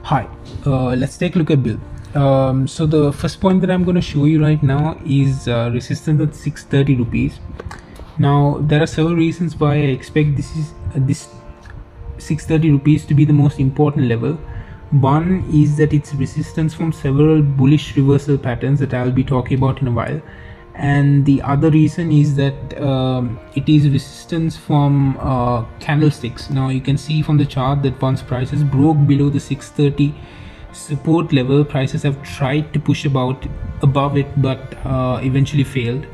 Hi, let's take a look at Bill. So the first point that I'm going to show you right now is resistance at 630 rupees. Now there are several reasons why I expect this 630 rupees to be the most important level. One is that it's resistance from several bullish reversal patterns that I'll be talking about in a while, and the other reason is that it is resistance from candlesticks. Now you can see from the chart that once prices broke below the 630 support level, prices have tried to push above it, but eventually failed.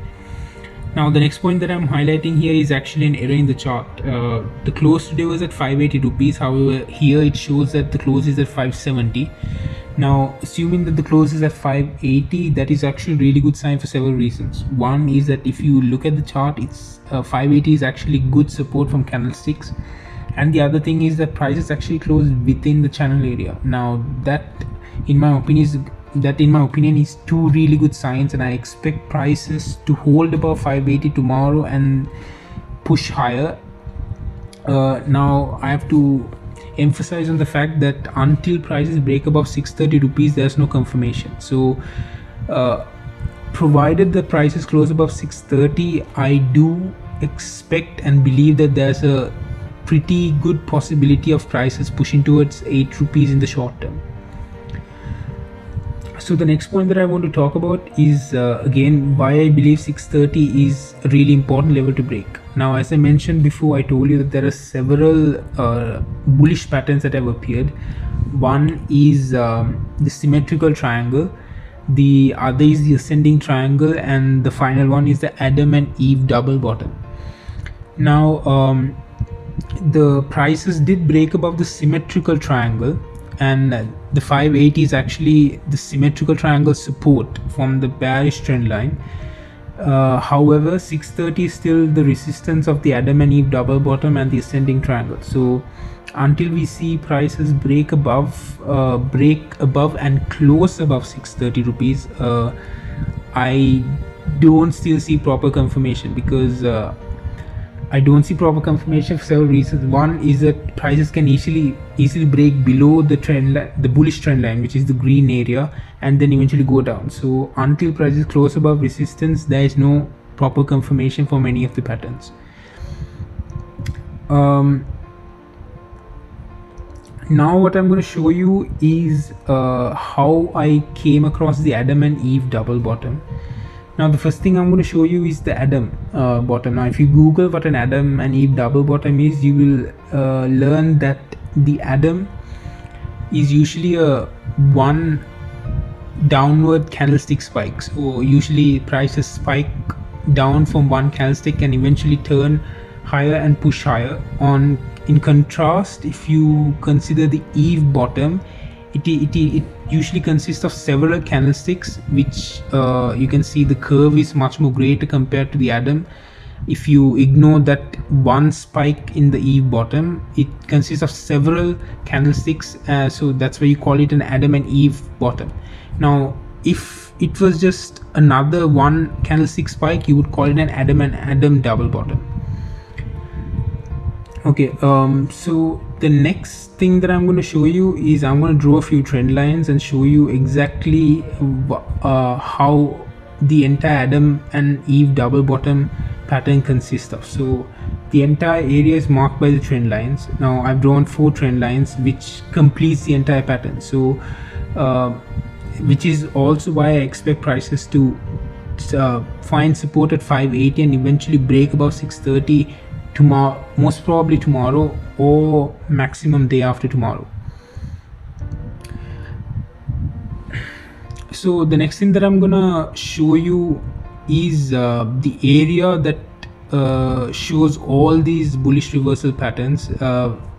Now the next point that I'm highlighting here is actually an error in the chart. The close today was at 580 rupees. However, here it shows that the close is at 570. Now, assuming that the close is at 580, that is actually a really good sign for several reasons. One is that if you look at the chart, it's 580 is actually good support from candlesticks, and the other thing is that prices actually closed within the channel area. Now that, in my opinion, is two really good signs, and I expect prices to hold above 580 tomorrow and push higher. Now I have to emphasize on the fact that until prices break above 630 rupees, there's no confirmation. So provided the prices close above 630, I do expect and believe that there's a pretty good possibility of prices pushing towards 8 rupees in the short term. So the next point that I want to talk about is again why I believe 630 is a really important level to break. Now, as I mentioned before, I told you that there are several bullish patterns that have appeared. One is the symmetrical triangle, the other is the ascending triangle, and the final one is the Adam and Eve double bottom. Now the prices did break above the symmetrical triangle, and the 580 is actually the symmetrical triangle support from the bearish trend line. However, 630 is still the resistance of the Adam and Eve double bottom and the ascending triangle. So until we see prices break above and close above 630 rupees, I don't still see proper confirmation, because I don't see proper confirmation for several reasons. One is that prices can easily break below the trend line, the bullish trend line, which is the green area, and then eventually go down. So until prices close above resistance, there is no proper confirmation for many of the patterns. Now what I'm going to show you is how I came across the Adam and Eve double bottom. Now the first thing I'm going to show you is the Adam bottom. Now if you Google what an Adam and Eve double bottom is, you will learn that the Adam is usually a one downward candlestick spike. So usually prices spike down from one candlestick and eventually turn higher and push higher. In contrast, if you consider the Eve bottom, it usually consists of several candlesticks, which you can see the curve is much more greater compared to the Adam. If you ignore that one spike in the Eve bottom, it consists of several candlesticks, so that's why you call it an Adam and Eve bottom. Now if it was just another one candlestick spike, you would call it an Adam and Adam double bottom. Okay, so the next thing that I'm going to show you is I'm going to draw a few trend lines and show you exactly how the entire Adam and Eve double bottom pattern consists of. So the entire area is marked by the trend lines. Now I've drawn 4 trend lines which completes the entire pattern. So which is also why I expect prices to find support at 580 and eventually break above 630 tomorrow, most probably tomorrow, or maximum day after tomorrow. So the next thing that I'm gonna show you is the area that shows all these bullish reversal patterns,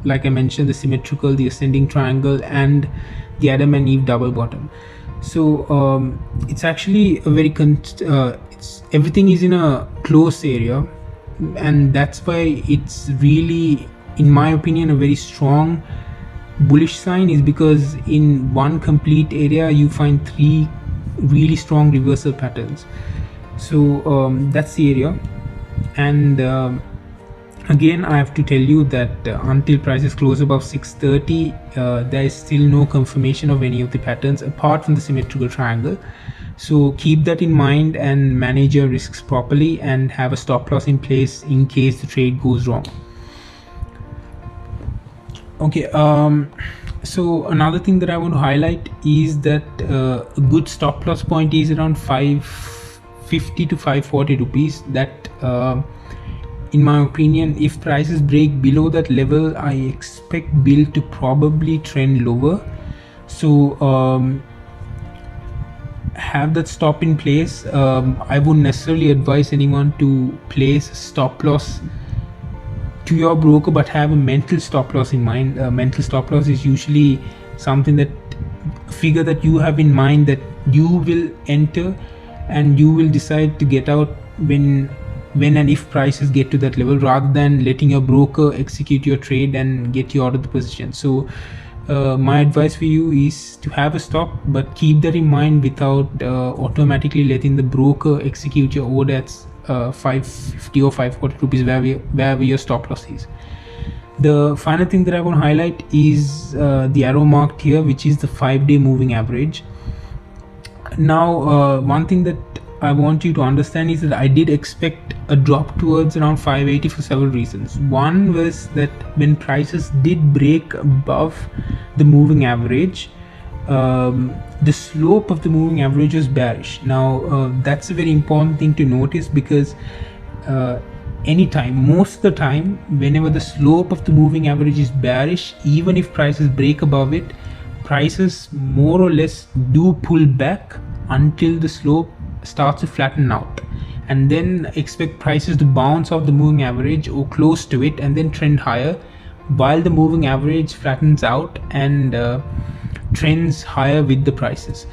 like I mentioned, the symmetrical, the ascending triangle, and the Adam and Eve double bottom. So it's actually a very everything is in a close area, and that's why it's really, in my opinion, a very strong bullish sign, is because in one complete area you find 3 really strong reversal patterns. So that's the area, and Again, I have to tell you that until prices close above 630, there is still no confirmation of any of the patterns apart from the symmetrical triangle. So keep that in mind and manage your risks properly and have a stop loss in place in case the trade goes wrong. Okay, so another thing that I want to highlight is that a good stop loss point is around 550 to 540 rupees. That in my opinion, if prices break below that level, I expect bill to probably trend lower. So have that stop in place. I wouldn't necessarily advise anyone to place a stop loss to your broker, but have a mental stop loss in mind. Mental stop loss is usually something that figure that you have in mind that you will enter and you will decide to get out when and if prices get to that level, rather than letting your broker execute your trade and get you out of the position. So my advice for you is to have a stop, but keep that in mind without automatically letting the broker execute your order at 550 or 540 rupees, wherever your stop loss is. The final thing that I want to highlight is the arrow marked here, which is the 5-day moving average. Now one thing that I want you to understand is that I did expect a drop towards around 580 for several reasons. One was that when prices did break above the moving average, the slope of the moving average was bearish. Now that's a very important thing to notice, because most of the time, whenever the slope of the moving average is bearish, even if prices break above it, prices more or less do pull back until the slope starts to flatten out, and then expect prices to bounce off the moving average or close to it and then trend higher, while the moving average flattens out and trends higher with the prices.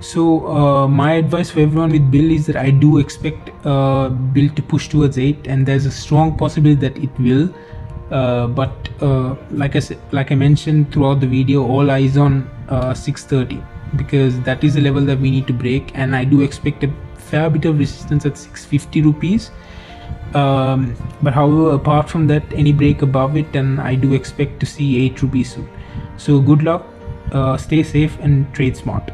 So my advice for everyone with bill is that I do expect bill to push towards 8, and there's a strong possibility that it will, but like I mentioned throughout the video, all eyes on 630, because that is the level that we need to break, and I do expect a fair bit of resistance at 650 rupees. But however, apart from that, any break above it, and I do expect to see 8 rupees soon. So good luck, stay safe and trade smart.